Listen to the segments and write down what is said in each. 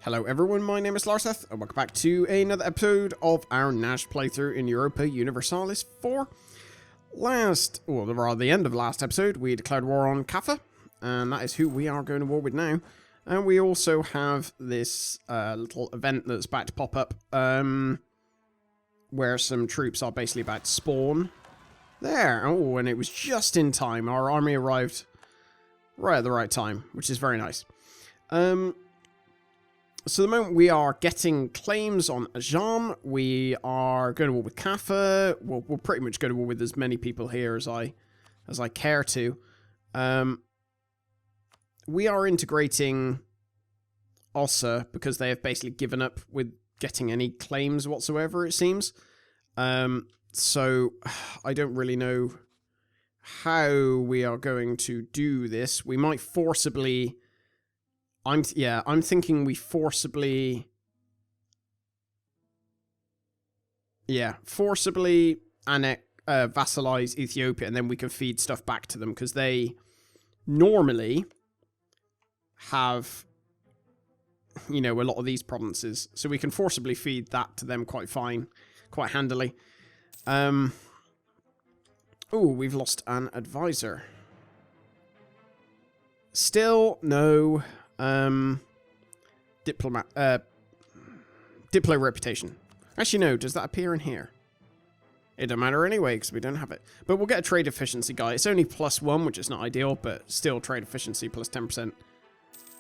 Hello everyone, my name is Larseth, and welcome back to another episode of our Najd playthrough in Europa Universalis 4. The end of last episode, we declared war on Kaffa, and that is who we are going to war with now. And we also have this little event that's about to pop up, where some troops are basically about to spawn. There, oh, and it was just in time. Our army arrived right at the right time, which is very nice. So the moment we are getting claims on Ajam, we are going to war with Kaffa. We'll pretty much go to war with as many people here as I care to. We are integrating Ossa because they have basically given up with getting any claims whatsoever, it seems. So I don't really know how we are going to do this. We might forcibly... I'm thinking we forcibly vassalize Ethiopia, and then we can feed stuff back to them, because they normally have, a lot of these provinces, so we can forcibly feed that to them quite handily. Oh, we've lost an advisor. Still no... Diplo reputation. Actually, no. Does that appear in here? It don't matter anyway, because we don't have it. But we'll get a trade efficiency guy. It's only +1, which is not ideal, but still trade efficiency plus 10%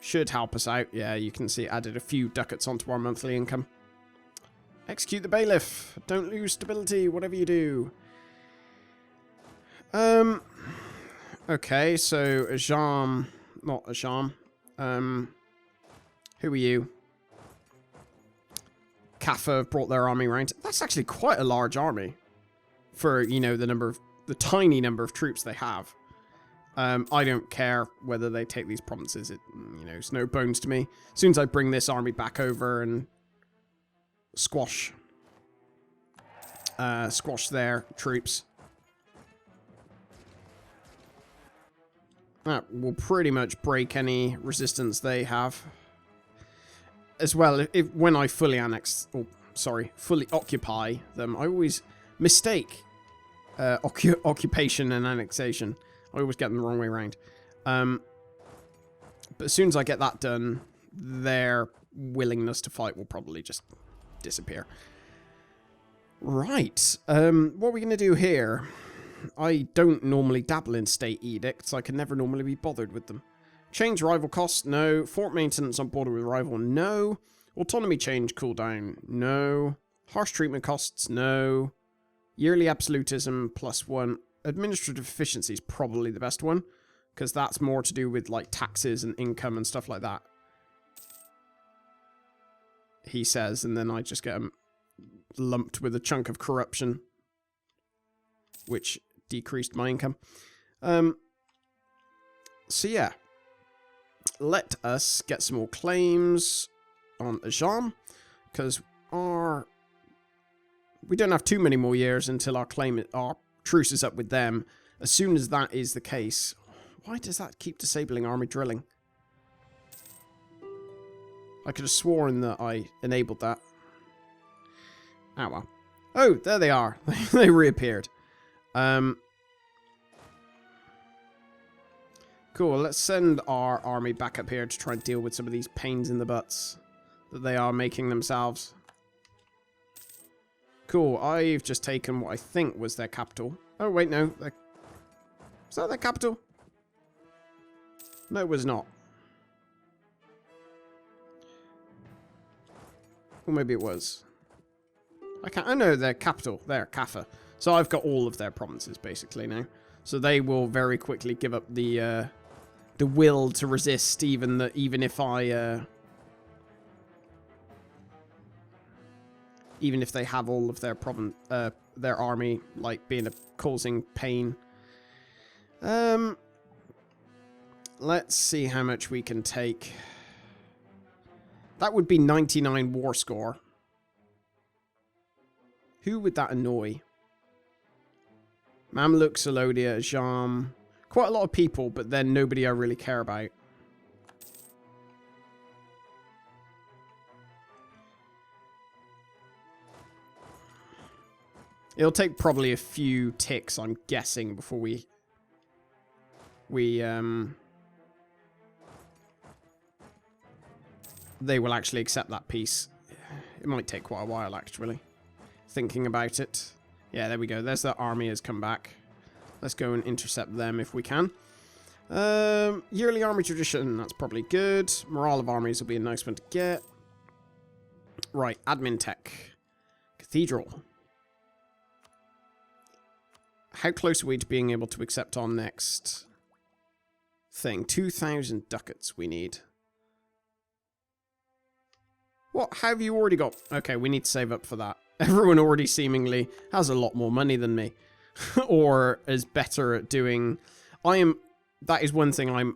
should help us out. Yeah, you can see it added a few ducats onto our monthly income. Execute the bailiff. Don't lose stability, whatever you do. Okay, so Ajam, not Ajam. Who are you? Kaffa have brought their army around. That's actually quite a large army for, the tiny number of troops they have. I don't care whether they take these provinces. It's no bones to me. As soon as I bring this army back over and squash their troops, that will pretty much break any resistance they have. As well, when I fully occupy them, I always mistake occupation and annexation. I always get them the wrong way around. But as soon as I get that done, their willingness to fight will probably just disappear. Right. What are we going to do here? I don't normally dabble in state edicts. I can never normally be bothered with them. Change rival costs? No. Fort maintenance on border with rival? No. Autonomy change cooldown? No. Harsh treatment costs? No. Yearly absolutism +1. Administrative efficiency is probably the best one, because that's more to do with like taxes and income and stuff like that, he says, and then I just get lumped with a chunk of corruption, which decreased my income. So yeah, let us get some more claims on Ajam, because we don't have too many more years until our truce is up with them. As soon as that is the case, why does that keep disabling army drilling? I could have sworn that I enabled that. Oh well. Oh, there they are. They reappeared. Cool, let's send our army back up here to try and deal with some of these pains in the butts that they are making themselves. Cool, I've just taken what I think was their capital. Oh, wait, no. Was that their capital? No, it was not. Or maybe it was. I can't... Oh, no, their capital. They're Kaffa. So I've got all of their provinces, basically, now. So they will very quickly give up the will to resist, even if they have all of their their army like causing pain. Let's see how much we can take. That would be 99 war score. Who would that annoy? Mamluk, Salodia, Jam. Quite a lot of people, but then nobody I really care about. It'll take probably a few ticks, I'm guessing, before they will actually accept that peace. It might take quite a while, actually. Thinking about it. Yeah, there we go. There's the army has come back. Let's go and intercept them if we can. Yearly army tradition. That's probably good. Morale of armies will be a nice one to get. Right, admin tech. Cathedral. How close are we to being able to accept our next thing? 2,000 ducats we need. What? How have you already got? Okay, we need to save up for that. Everyone already seemingly has a lot more money than me. Or is better at doing... That is one thing I'm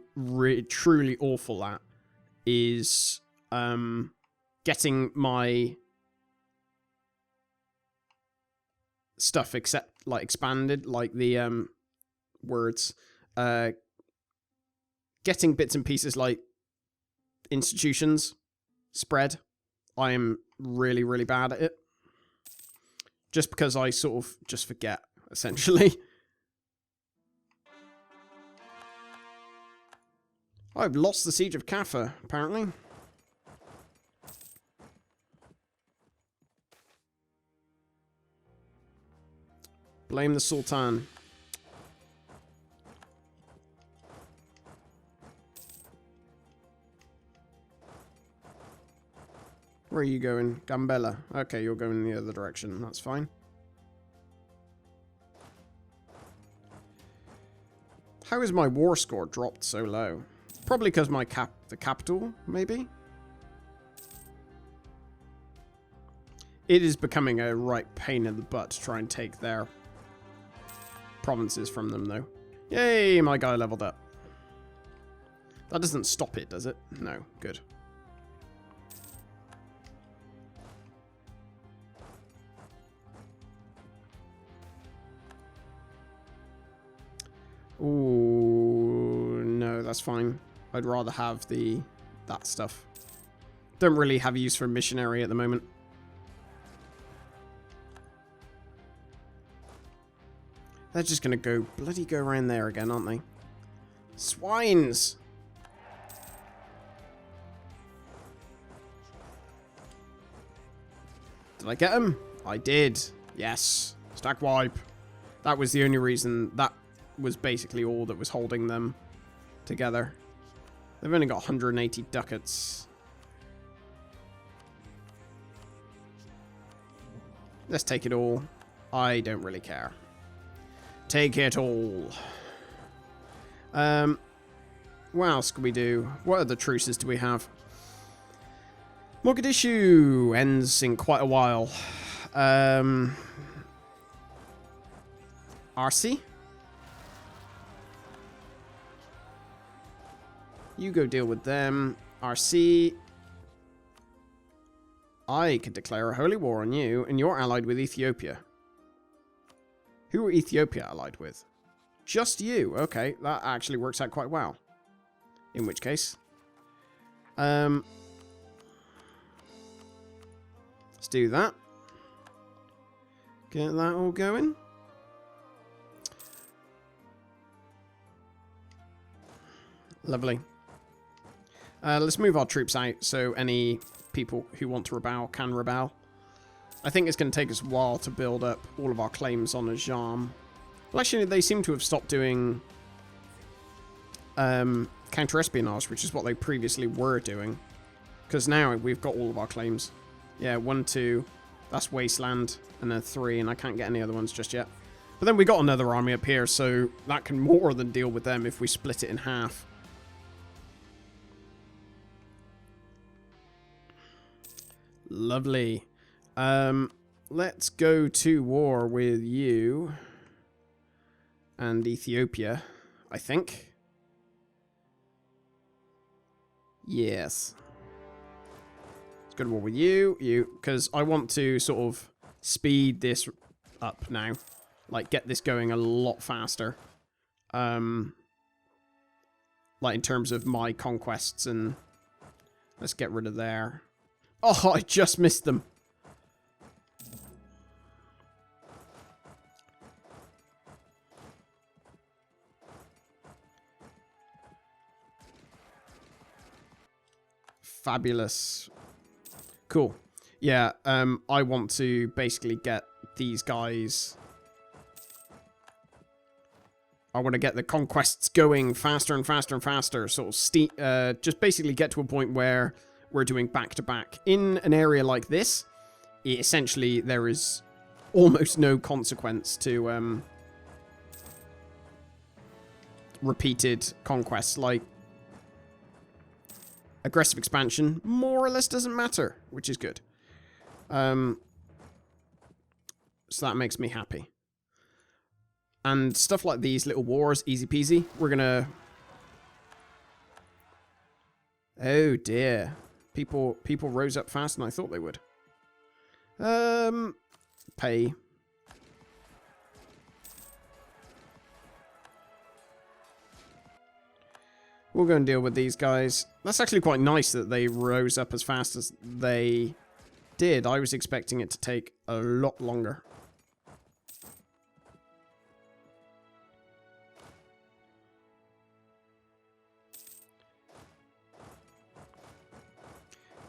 truly awful at. Is getting my stuff expanded. Like the words. Getting bits and pieces like institutions spread. I am really, really bad at it. Just because I sort of just forget, essentially. I've lost the Siege of Kaffa, apparently. Blame the Sultan. Where are you going? Gambella. Okay, you're going in the other direction. That's fine. How is my war score dropped so low? Probably because the capital, maybe? It is becoming a right pain in the butt to try and take their provinces from them, though. Yay, my guy leveled up. That doesn't stop it, does it? No, good. Ooh, no, that's fine. I'd rather have that stuff. Don't really have use for a missionary at the moment. They're just gonna go around there again, aren't they? Swines! Did I get him? I did. Yes. Stack wipe. That was the only reason. That was basically all that was holding them together. They've only got 180 ducats. Let's take it all. I don't really care. Take it all. What else can we do? What other truces do we have? Mogadishu ends in quite a while. RC? You go deal with them. RC. I could declare a holy war on you, and you're allied with Ethiopia. Who are Ethiopia allied with? Just you. Okay, that actually works out quite well. In which case. Let's do that. Get that all going. Lovely. Let's move our troops out so any people who want to rebel can rebel. I think it's going to take us a while to build up all of our claims on Ajam. Well, actually, they seem to have stopped doing counter-espionage, which is what they previously were doing. Because now we've got all of our claims. Yeah, 1, 2, that's Wasteland, and then 3, and I can't get any other ones just yet. But then we got another army up here, so that can more than deal with them if we split it in half. Lovely. Let's go to war with you and Ethiopia, I think. Yes. Let's go to war with you, because I want to sort of speed this up now. Like, get this going a lot faster. Like, in terms of my conquests, and let's get rid of there. Oh, I just missed them. Fabulous. Cool. Yeah, I want to basically get these guys... I want to get the conquests going faster and faster and faster. Sort of just basically get to a point where we're doing back-to-back. In an area like this, essentially there is almost no consequence to repeated conquests. Like, aggressive expansion more or less doesn't matter, which is good. So that makes me happy. And stuff like these little wars, easy peasy. We're gonna... Oh dear. People rose up faster than I thought they would. Pay. We'll go and deal with these guys. That's actually quite nice that they rose up as fast as they did. I was expecting it to take a lot longer.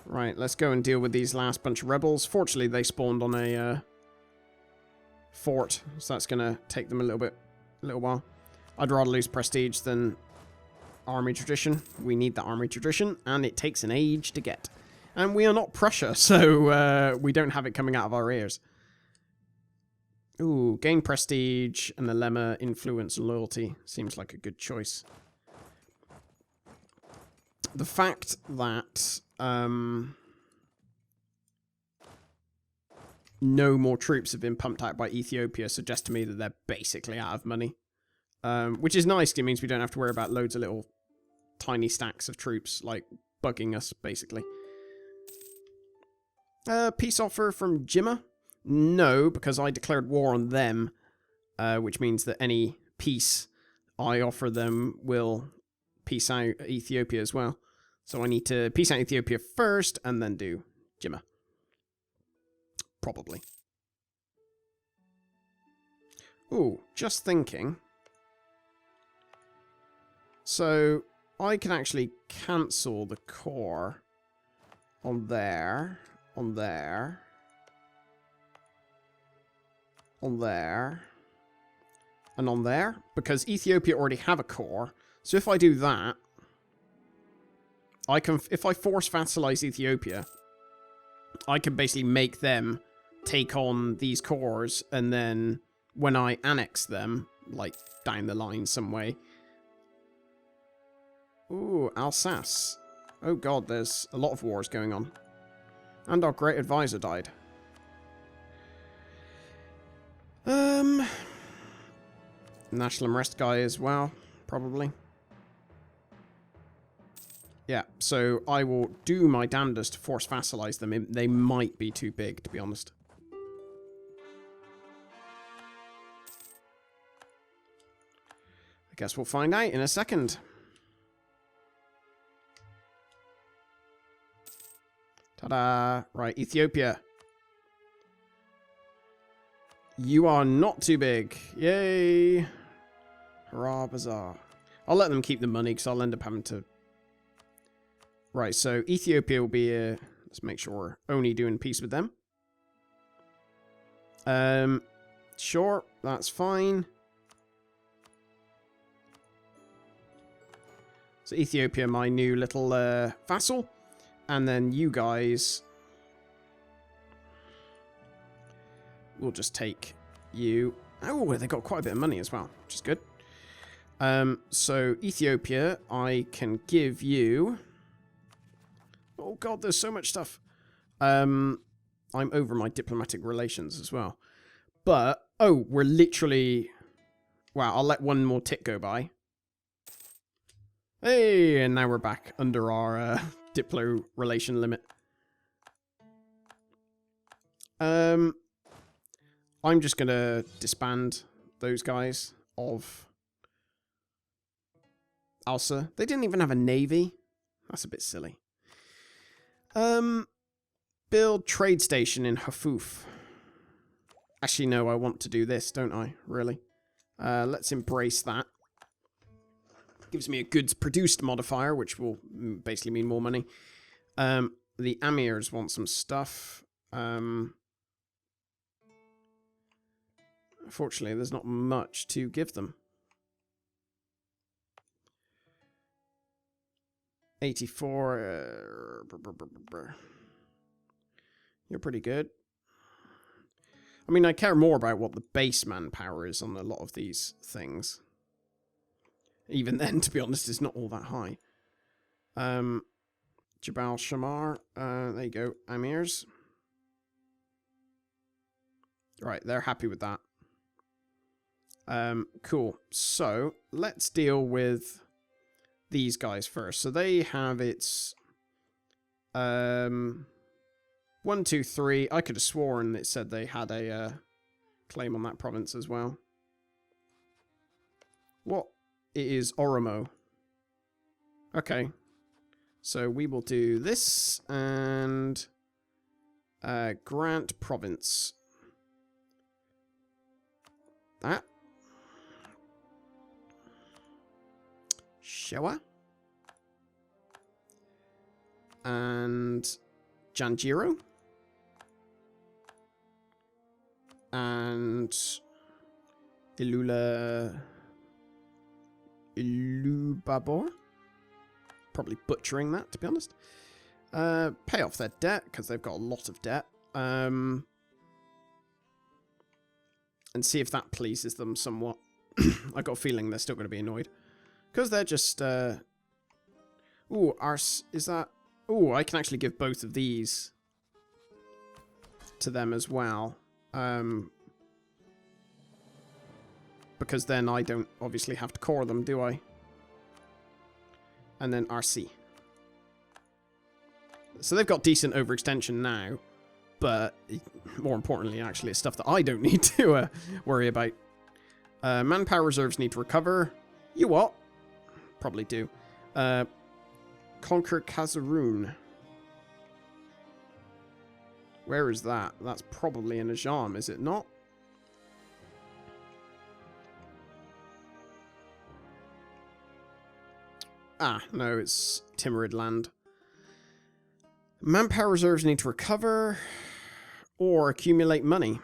Right, let's go and deal with these last bunch of rebels. Fortunately, they spawned on a fort, so that's going to take them a little while. I'd rather lose prestige than army tradition. We need the army tradition, and it takes an age to get. And we are not Prussia, so we don't have it coming out of our ears. Ooh, gain prestige and the lemma, influence, loyalty. Seems like a good choice. The fact that no more troops have been pumped out by Ethiopia suggests to me that they're basically out of money. Which is nice, it means we don't have to worry about loads of little tiny stacks of troops, like, bugging us, basically. Peace offer from Jimma? No, because I declared war on them, which means that any peace I offer them will peace out Ethiopia as well. So I need to peace out Ethiopia first, and then do Jimma. Probably. Ooh, just thinking. So, I can actually cancel the core on there, on there, on there, and on there, because Ethiopia already have a core. So if I do that, I can, if I force vassalize Ethiopia, I can basically make them take on these cores, and then when I annex them, like down the line some way. Ooh, Alsace. Oh god, there's a lot of wars going on. And our great advisor died. National unrest guy as well, probably. Yeah, so I will do my damnedest to force vassalize them. They might be too big, to be honest. I guess we'll find out in a second. Ta-da! Right, Ethiopia. You are not too big. Yay! Hurrah, bazaar. I'll let them keep the money, because I'll end up having to... Right, so Ethiopia will be... let's make sure we're only doing peace with them. Sure, that's fine. So Ethiopia, my new little vassal. And then you guys... We'll just take you... Oh, they got quite a bit of money as well, which is good. So Ethiopia, I can give you... Oh god, there's so much stuff. I'm over my diplomatic relations as well. But, oh, we're literally... Wow, I'll let one more tick go by. Hey, and now we're back under our diplo relation limit. I'm just going to disband those guys of Alsa. They didn't even have a navy. That's a bit silly. Build trade station in Hafuf. Actually, no, I want to do this, don't I? Really? Let's embrace that. Gives me a goods produced modifier, which will basically mean more money. The Amirs want some stuff. Unfortunately, there's not much to give them. 84. You're pretty good. I mean, I care more about what the base manpower is on a lot of these things. Even then, to be honest, it's not all that high. Jabal Shamar. There you go. Amirs. Right, they're happy with that. Cool. So, let's deal with these guys first. So they have its 1, 2, 3. I could have sworn it said they had a claim on that province as well. What? It is Oromo. Okay. So we will do this and grant province. That. Shewa. And Janjiro. And Ilubabor. Probably butchering that, to be honest. Pay off their debt, because they've got a lot of debt. And see if that pleases them somewhat. I got a feeling they're still going to be annoyed. Because they're just... Ooh, Ars... Is that... Ooh, I can actually give both of these to them as well. Because then I don't obviously have to core them, do I? And then RC. So they've got decent overextension now. But more importantly, actually, it's stuff that I don't need to worry about. Manpower reserves need to recover. You what? Probably do. Conquer Kazarun. Where is that? That's probably in Ajam, is it not? Ah, no, it's Timurid land. Manpower reserves need to recover or accumulate money.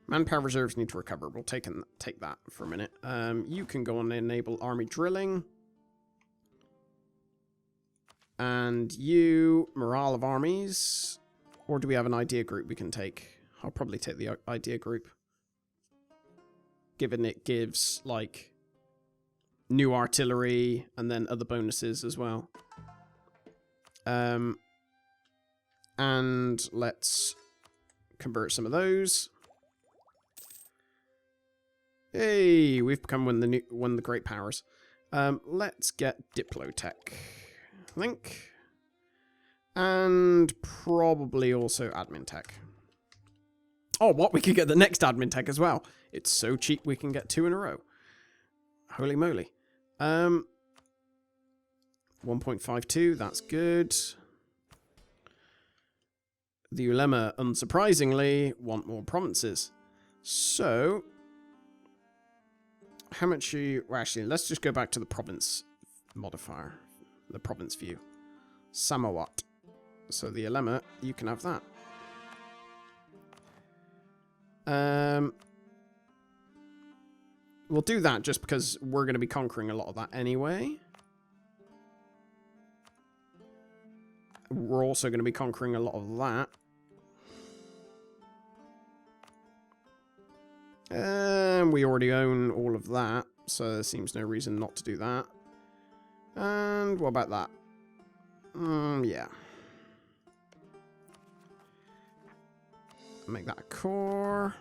Manpower reserves need to recover. We'll take that for a minute. You can go on and enable army drilling. And you, morale of armies. Or do we have an idea group we can take? I'll probably take the idea group. Given it gives, like, new artillery and then other bonuses as well. And let's convert some of those. Hey, we've become one of the great powers. Let's get Diplotech, I think. And probably also admin tech. Oh, what? We could get the next admin tech as well. It's so cheap we can get 2 in a row. Holy moly. 1.52, that's good. The Ulema, unsurprisingly, want more provinces. So, how much you... Well, actually, let's just go back to the province modifier. The province view. Samawat. So the Ulema, you can have that. We'll do that just because we're going to be conquering a lot of that anyway. We're also going to be conquering a lot of that. We already own all of that, so there seems no reason not to do that. And what about that? Yeah. Make that a core.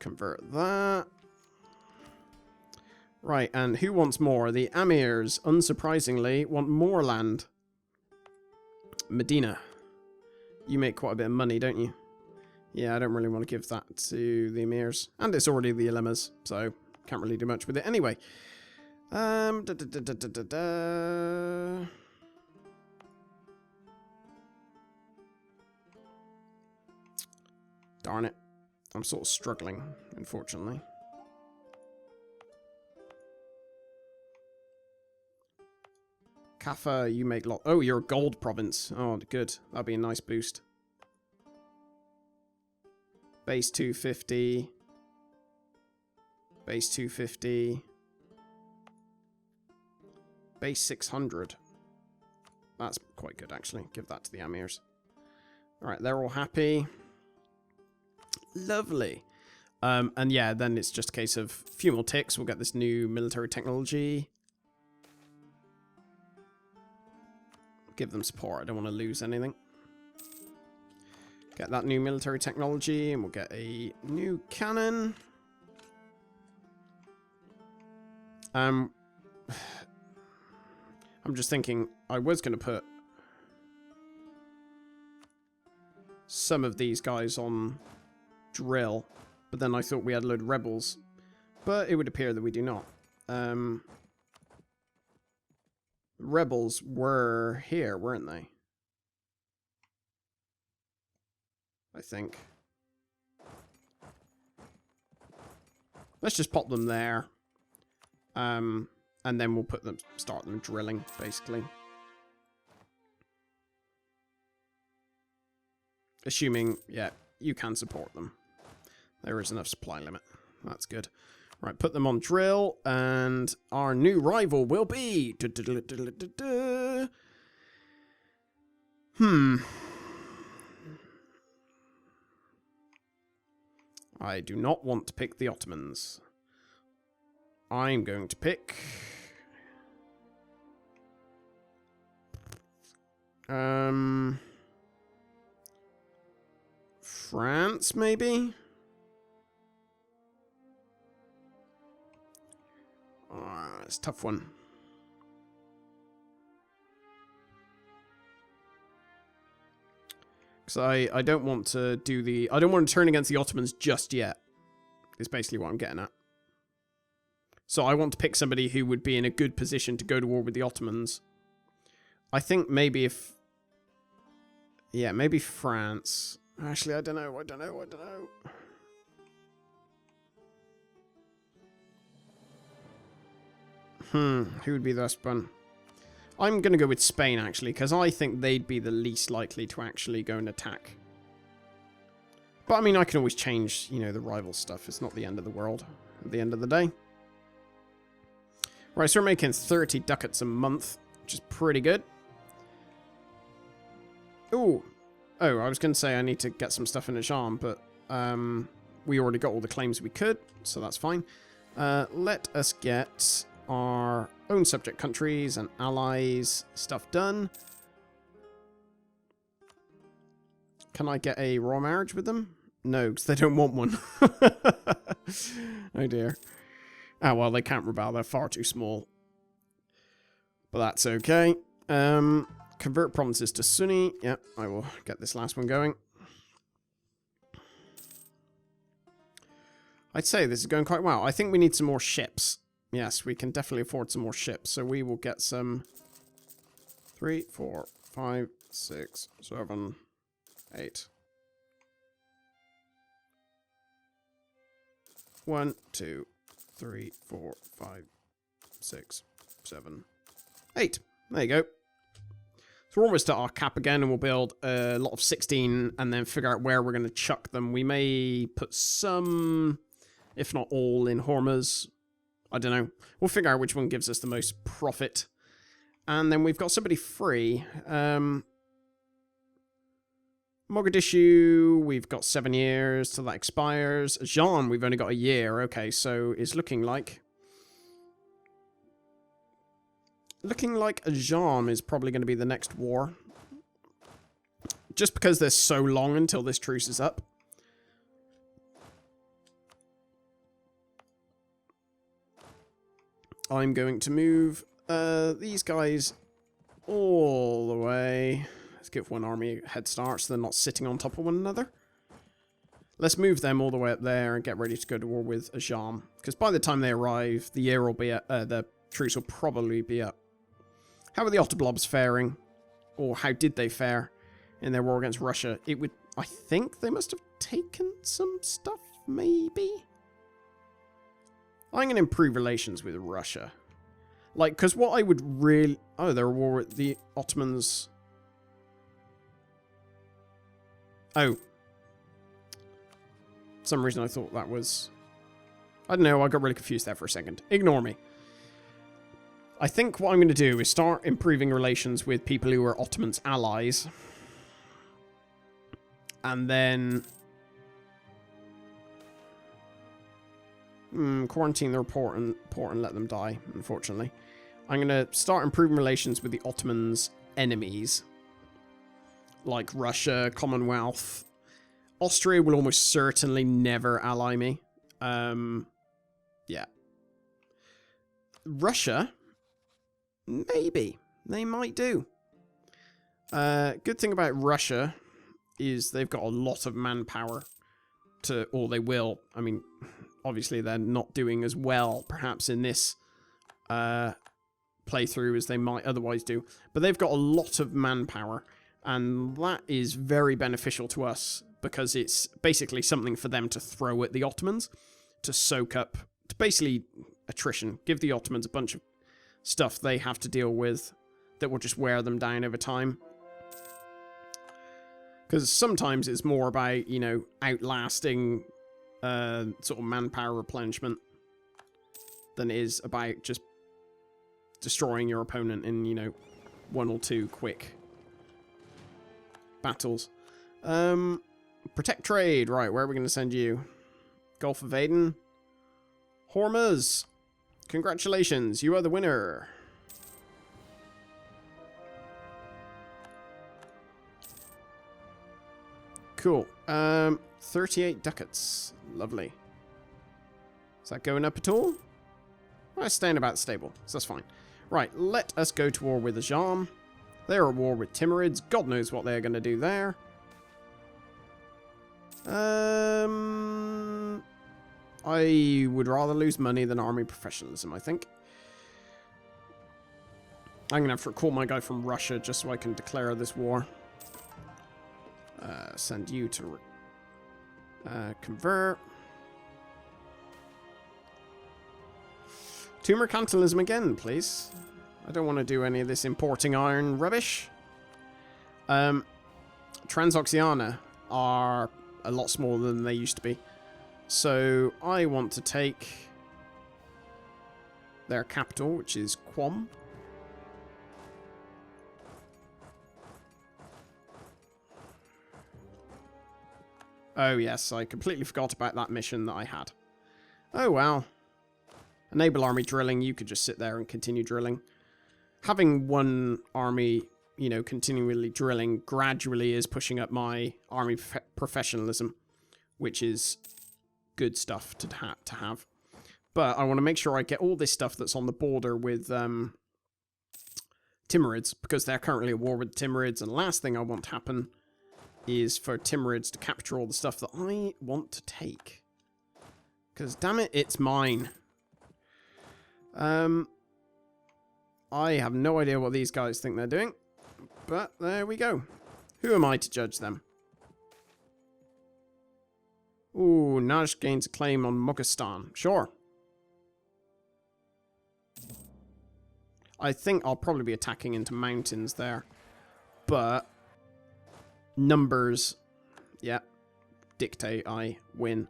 Convert that. Right, and who wants more? The Amirs, unsurprisingly, want more land. Medina. You make quite a bit of money, don't you? Yeah, I don't really want to give that to the Amirs. And it's already the Ulemas, so can't really do much with it anyway. Darn it. I'm sort of struggling, unfortunately. Kaffa, you make lot. Oh, you're a gold province. Oh, good. That'll be a nice boost. Base 250. Base 250. Base 600. That's quite good, actually. Give that to the Amirs. Alright, they're all happy. Lovely. And yeah, then it's just a case of a few more ticks. We'll get this new military technology. Give them support. I don't want to lose anything. Get that new military technology, and we'll get a new cannon. I'm just thinking, I was going to put some of these guys on drill, but then I thought we had a load of rebels. But it would appear that we do not. Rebels were here, weren't they? I think. Let's just pop them there. And then we'll put them, start them drilling, basically. Assuming, yeah, you can support them. There is enough supply limit. That's good. Right, put them on drill, and our new rival will be... I do not want to pick the Ottomans. I'm going to pick... France, maybe? It's a tough one. Because I don't want to do the... I don't want to turn against the Ottomans just yet. Is basically what I'm getting at. So I want to pick somebody who would be in a good position to go to war with the Ottomans. I think maybe if... Yeah, maybe France. Actually, I don't know. Who would be the best one? I'm going to go with Spain, actually, because I think they'd be the least likely to actually go and attack. But, I mean, I can always change, you know, the rival stuff. It's not the end of the world at the end of the day. Right, so we're making 30 ducats a month, which is pretty good. Ooh. Oh, I was going to say I need to get some stuff in Ajam, but we already got all the claims we could, so that's fine. Let us get our own subject countries and allies stuff done. Can I get a royal marriage with them? No, because they don't want one. Oh dear. Ah, well, they can't rebel. They're far too small. But that's okay. Convert provinces to Sunni. Yeah, I will get this last one going. I'd say this is going quite well. I think we need some more ships. Yes, we can definitely afford some more ships. So we will get some 3, 4, 5, 6, 7, 8. 1, 2, 3, 4, 5, 6, 7, 8. There you go. So we're almost at our cap again, and we'll build a lot of 16 and then figure out where we're going to chuck them. We may put some, if not all, in Hormuz. I don't know. We'll figure out which one gives us the most profit. And then we've got somebody free. Mogadishu, we've got 7 years till that expires. Jean, we've only got a year. Okay, so it's looking like... Ajam is probably going to be the next war. Just because there's so long until this truce is up. I'm going to move these guys all the way. Let's give one army a head start so they're not sitting on top of one another. Let's move them all the way up there and get ready to go to war with Ajam. Because by the time they arrive, the year will be up, the truce will probably be up. How are the Ottoblobs faring? Or how did they fare in their war against Russia? I think they must have taken some stuff, maybe? I'm going to improve relations with Russia. Like, because what I would really... Oh, they're at war with the Ottomans. Oh. For some reason I thought that was... I don't know, I got really confused there for a second. Ignore me. I think what I'm going to do is start improving relations with people who are Ottoman's allies. And then... quarantine the port and let them die, unfortunately. I'm going to start improving relations with the Ottomans' enemies. Like Russia, Commonwealth. Austria will almost certainly never ally me. Yeah. Russia, maybe. They might do. Good thing about Russia is they've got a lot of manpower to, or they will. I mean, obviously they're not doing as well, perhaps, in this playthrough as they might otherwise do. But they've got a lot of manpower, and that is very beneficial to us because it's basically something for them to throw at the Ottomans to soak up, to basically attrition. Give the Ottomans a bunch of stuff they have to deal with that will just wear them down over time. Because sometimes it's more about, you know, outlasting sort of manpower replenishment than it is about just destroying your opponent in, you know, 1 or 2 quick battles. Protect trade. Right, where are we going to send you? Gulf of Aden. Hormuz. Congratulations, you are the winner. Cool. 38 ducats. Lovely. Is that going up at all? Well, it's staying about stable, so that's fine. Right, let us go to war with Ajam. They're at war with Timurids. God knows what they're going to do there. I would rather lose money than army professionalism, I think. I'm going to have to recall my guy from Russia just so I can declare this war. Send you to convert. To mercantilism again, please. I don't want to do any of this importing iron rubbish. Transoxiana are a lot smaller than they used to be. So I want to take their capital, which is Qom. Oh yes, I completely forgot about that mission that I had. Oh well. Enable army drilling, you could just sit there and continue drilling. Having one army, you know, continually drilling gradually is pushing up my army professionalism, which is good stuff to have. But I want to make sure I get all this stuff that's on the border with Timurids, because they're currently at war with Timurids, and the last thing I want to happen is for Timurids to capture all the stuff that I want to take. Because, damn it, it's mine. I have no idea what these guys think they're doing, but there we go. Who am I to judge them? Ooh, Najd gains a claim on Moghazistan. Sure. I think I'll probably be attacking into mountains there. But numbers, yeah, dictate I win.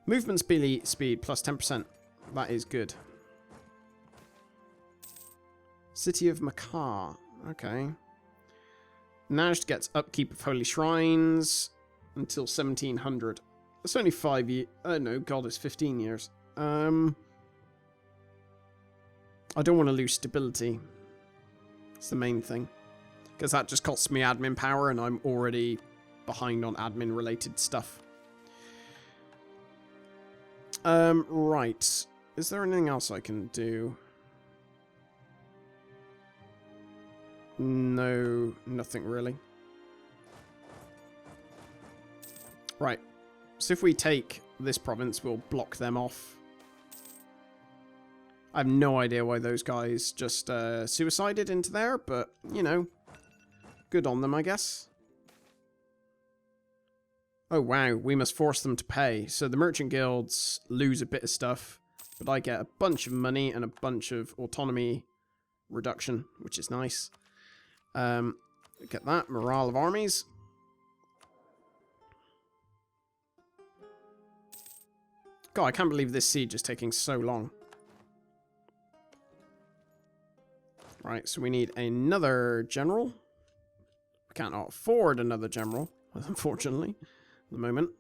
Movement speed plus 10%. That is good. City of Makar. Okay. Najd gets upkeep of holy shrines until 1700. That's only 5 years. Oh no, God, it's 15 years. I don't want to lose stability. It's the main thing. Because that just costs me admin power, and I'm already behind on admin related stuff. Right. Is there anything else I can do? No, nothing really. Right. So if we take this province, we'll block them off. I have no idea why those guys just suicided into there, but, you know, good on them, I guess. Oh, wow, we must force them to pay. So the merchant guilds lose a bit of stuff, but I get a bunch of money and a bunch of autonomy reduction, which is nice. Get that. Morale of armies. God, I can't believe this siege is taking so long. Right, so we need another general. We can't afford another general, unfortunately, at the moment.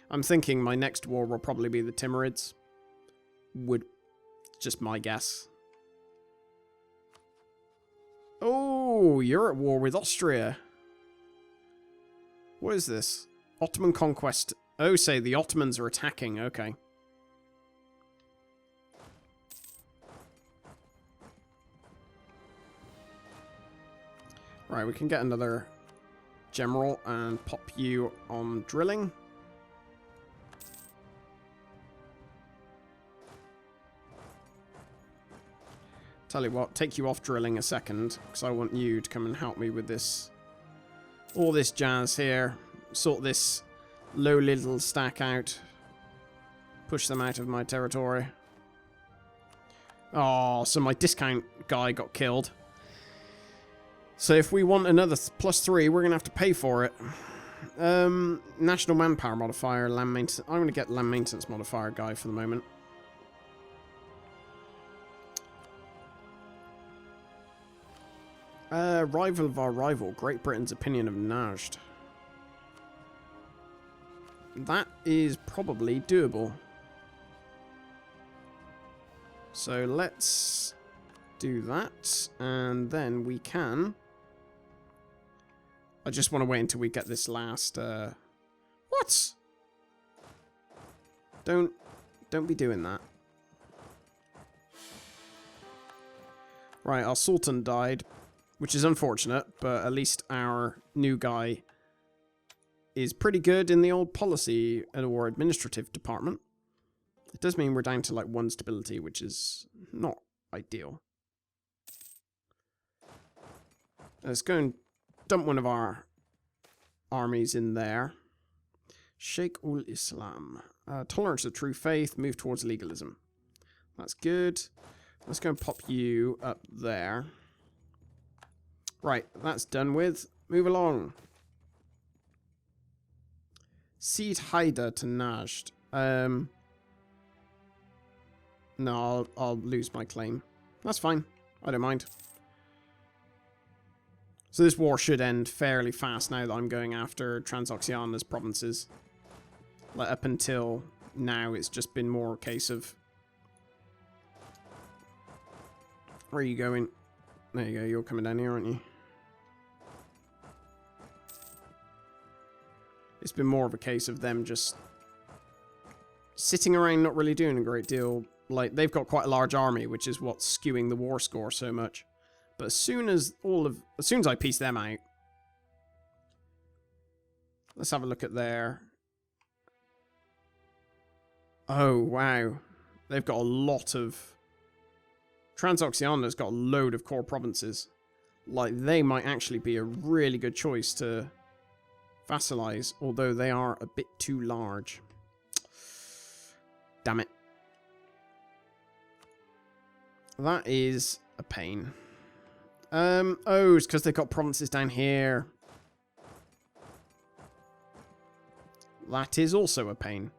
I'm thinking my next war will probably be the Timurids. Just my guess. Oh, you're at war with Austria. What is this? Ottoman conquest. Oh, say the Ottomans are attacking. Okay. Right, we can get another general and pop you on drilling. Tell you what, take you off drilling a second, because I want you to come and help me with this. All this jazz here. Sort this low little stack out. Push them out of my territory. Oh, so my discount guy got killed. So if we want another +3, we're going to have to pay for it. National manpower modifier, land maintenance. I'm going to get land maintenance modifier guy for the moment. Rival of our rival, Great Britain's opinion of Najd. That is probably doable. So let's do that, and then we can... I just want to wait until we get this last... What? Don't be doing that. Right, our Sultan died, which is unfortunate, but at least our new guy is pretty good in the old policy or administrative department. It does mean we're down to like 1 stability, which is not ideal. Let's go and dump one of our armies in there. Sheikh ul Islam. Tolerance of true faith, move towards legalism. That's good. Let's go and pop you up there. Right, that's done with. Move along. Cede Haida to Najd. No, I'll lose my claim. That's fine. I don't mind. So this war should end fairly fast now that I'm going after Transoxiana's provinces. Like, up until now, it's just been more a case of... Where are you going? There you go, you're coming down here, aren't you? It's been more of a case of them just sitting around not really doing a great deal. Like, they've got quite a large army, which is what's skewing the war score so much. But as soon as I piece them out, let's have a look at their... Oh, wow. They've got a lot of... Transoxiana's got a load of core provinces. Like, they might actually be a really good choice to vassalize, although they are a bit too large. Damn it. That is a pain. Oh, it's because they've got provinces down here. That is also a pain.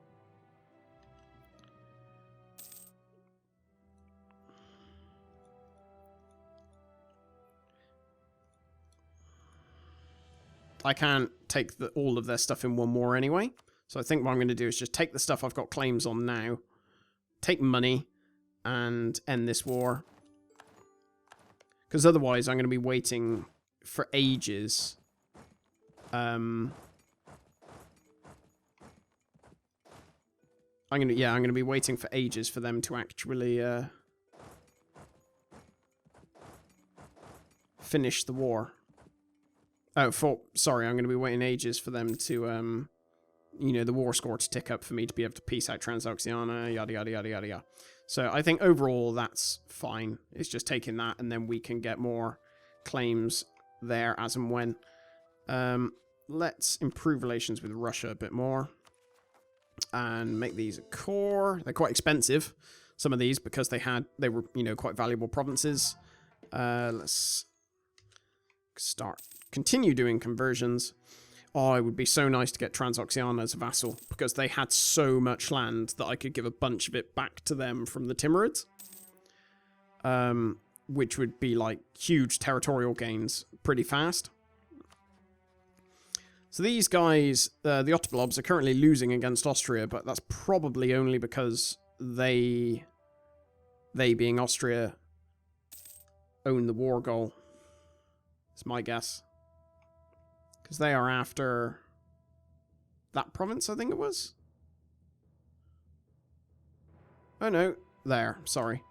I can't take all of their stuff in one war anyway. So I think what I'm going to do is just take the stuff I've got claims on now, take money, and end this war. Because otherwise I'm going to be waiting for ages. I'm going to be waiting for ages for them to actually finish the war. Oh, sorry, I'm going to be waiting ages for them to, you know, the war score to tick up for me to be able to piece out Transoxiana, yada, yada, yada, yada, yada. So I think overall that's fine. It's just taking that and then we can get more claims there as and when. Let's improve relations with Russia a bit more. And make these a core. They're quite expensive, some of these, because they were, you know, quite valuable provinces. Let's continue doing conversions. Oh, it would be so nice to get Transoxiana as a vassal, because they had so much land that I could give a bunch of it back to them from the Timurids. Which would be like huge territorial gains pretty fast. So these guys, the Ottoblobs, are currently losing against Austria, but that's probably only because they being Austria, own the war goal. It's my guess. Because they are after that province, I think it was. Oh no, there, sorry.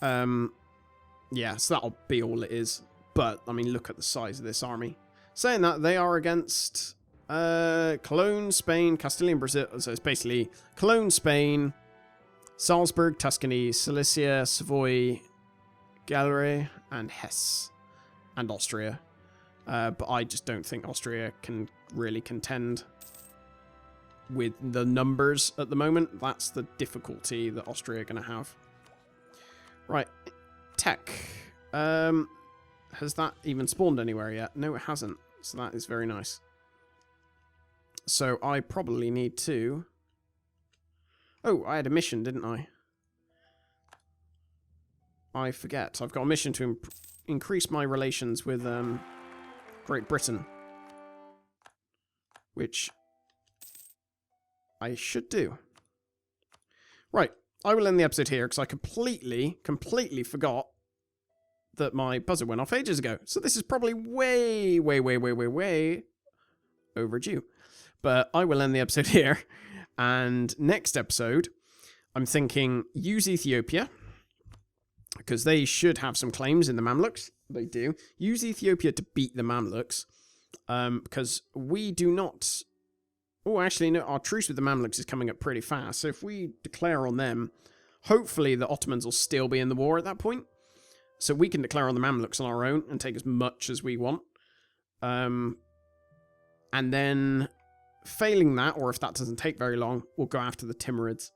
Yeah, so that'll be all it is. But, I mean, look at the size of this army. Saying that, they are against Cologne, Spain, Castilian, Brazil. So it's basically Cologne, Spain, Salzburg, Tuscany, Silesia, Savoy, Gallere, and Hesse, and Austria. But I just don't think Austria can really contend with the numbers at the moment. That's the difficulty that Austria are going to have. Right, tech. Has that even spawned anywhere yet? No, it hasn't. So that is very nice. So I probably need to... Oh, I had a mission, didn't I? I forget. I've got a mission to increase my relations with Great Britain. Which I should do. Right. I will end the episode here because I completely forgot that my buzzer went off ages ago. So this is probably way overdue. But I will end the episode here. And next episode, I'm thinking use Ethiopia, because they should have some claims in the Mamluks. They do. Use Ethiopia to beat the Mamluks, because we do not... Oh, actually, no, our truce with the Mamluks is coming up pretty fast. So if we declare on them, hopefully the Ottomans will still be in the war at that point. So we can declare on the Mamluks on our own and take as much as we want. And then, failing that, or if that doesn't take very long, we'll go after the Timurids.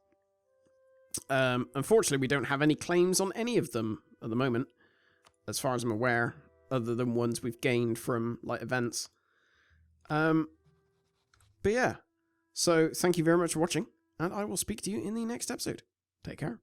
Unfortunately, we don't have any claims on any of them at the moment, as far as I'm aware, other than ones we've gained from like events. But yeah, so thank you very much for watching, and I will speak to you in the next episode. Take care.